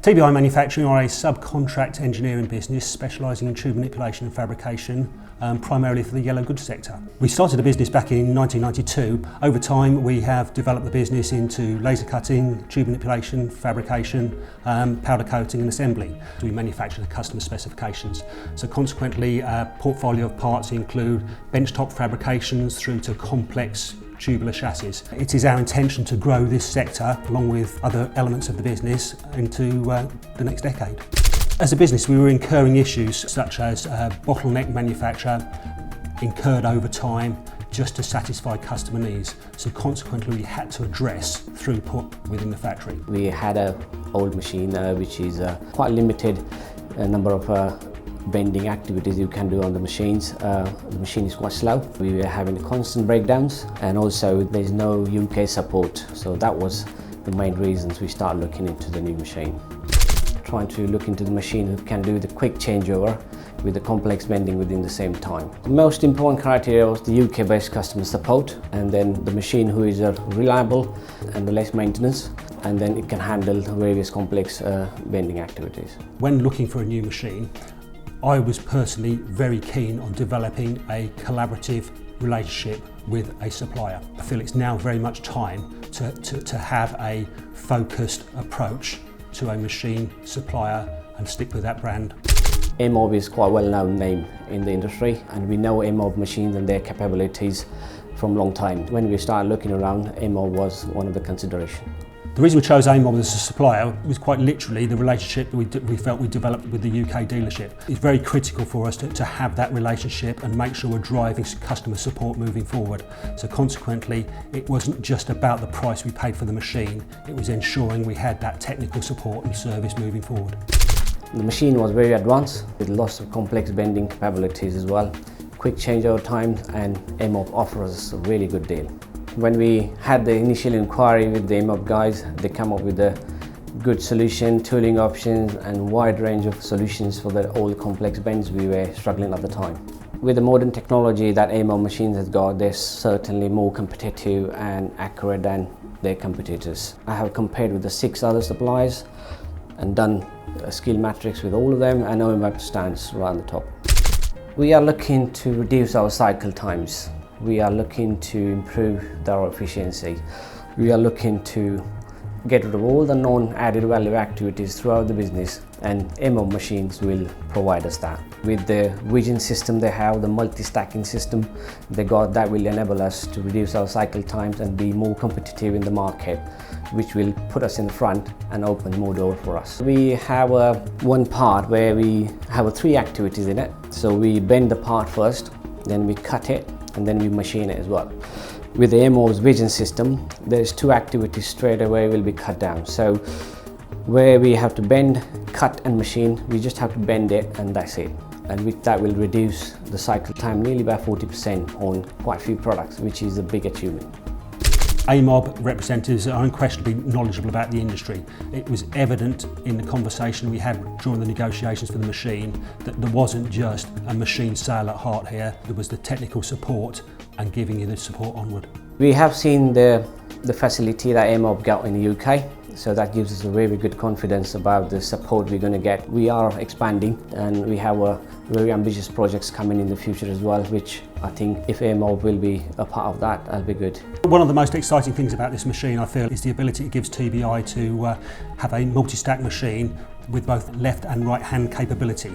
TBI Manufacturing are a subcontract engineering business specialising in tube manipulation and fabrication, primarily for the yellow goods sector. We started the business back in 1992. Over time we have developed the business into laser cutting, tube manipulation, fabrication, powder coating and assembly. We manufacture the customer specifications. So consequently our portfolio of parts include benchtop fabrications through to complex tubular chassis. It is our intention to grow this sector along with other elements of the business into the next decade. As a business we were incurring issues such as bottleneck manufacture incurred over time just to satisfy customer needs. So consequently we had to address throughput within the factory. We had an old machine which is quite limited number of bending activities you can do on the machines. The machine is quite slow. We were having constant breakdowns and also there's no UK support. So that was the main reasons we started looking into the new machine. Trying to look into the machine who can do the quick changeover with the complex bending within the same time. The most important criteria was the UK-based customer support and then the machine who is reliable and the less maintenance, and then it can handle various complex bending activities. When looking for a new machine, I was personally very keen on developing a collaborative relationship with a supplier. I feel it's now very much time to have a focused approach to a machine supplier and stick with that brand. eMOB is quite a well-known name in the industry and we know eMOB machines and their capabilities from a long time. When we started looking around, eMOB was one of the considerations. The reason we chose eMOB as a supplier was quite literally the relationship that we felt we developed with the UK dealership. It's very critical for us to have that relationship and make sure we're driving customer support moving forward. So consequently, it wasn't just about the price we paid for the machine, it was ensuring we had that technical support and service moving forward. The machine was very advanced with lots of complex bending capabilities as well, quick changeover times, and eMOB offers us a really good deal. When we had the initial inquiry with the eMOB guys, they come up with a good solution, tooling options and wide range of solutions for all the complex bends we were struggling at the time. With the modern technology that eMOB machines has got, they're certainly more competitive and accurate than their competitors. I have compared with the 6 other suppliers and done a skill matrix with all of them, and eMOB stands right on the top. We are looking to reduce our cycle times. We are looking to improve our efficiency. We are looking to get rid of all the non-added value activities throughout the business, and eMOB machines will provide us that. With the vision system they have, the multi-stacking system they got, that will enable us to reduce our cycle times and be more competitive in the market, which will put us in the front and open more doors for us. We have one part where we have 3 activities in it. So we bend the part first, then we cut it, and then we machine it as well. With the eMOB's vision system, there's 2 activities straight away will be cut down. So where we have to bend, cut and machine, we just have to bend it and that's it. And with that will reduce the cycle time nearly by 40% on quite a few products, which is a big achievement. eMOB representatives are unquestionably knowledgeable about the industry. It was evident in the conversation we had during the negotiations for the machine that there wasn't just a machine sale at heart here, there was the technical support and giving you the support onward. We have seen the facility that eMOB got in the UK, so that gives us a very good confidence about the support we're going to get. We are expanding and we have very ambitious projects coming in the future as well, which I think if eMOB will be a part of that, that'll be good. One of the most exciting things about this machine, I feel, is the ability it gives TBI to have a multi-stack machine with both left and right hand capability.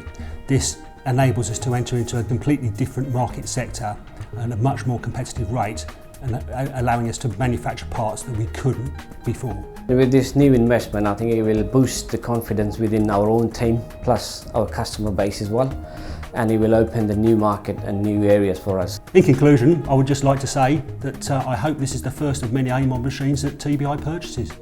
This enables us to enter into a completely different market sector and a much more competitive rate, and allowing us to manufacture parts that we couldn't before. With this new investment, I think it will boost the confidence within our own team, plus our customer base as well, and it will open the new market and new areas for us. In conclusion, I would just like to say that I hope this is the first of many eMOB machines that TBI purchases.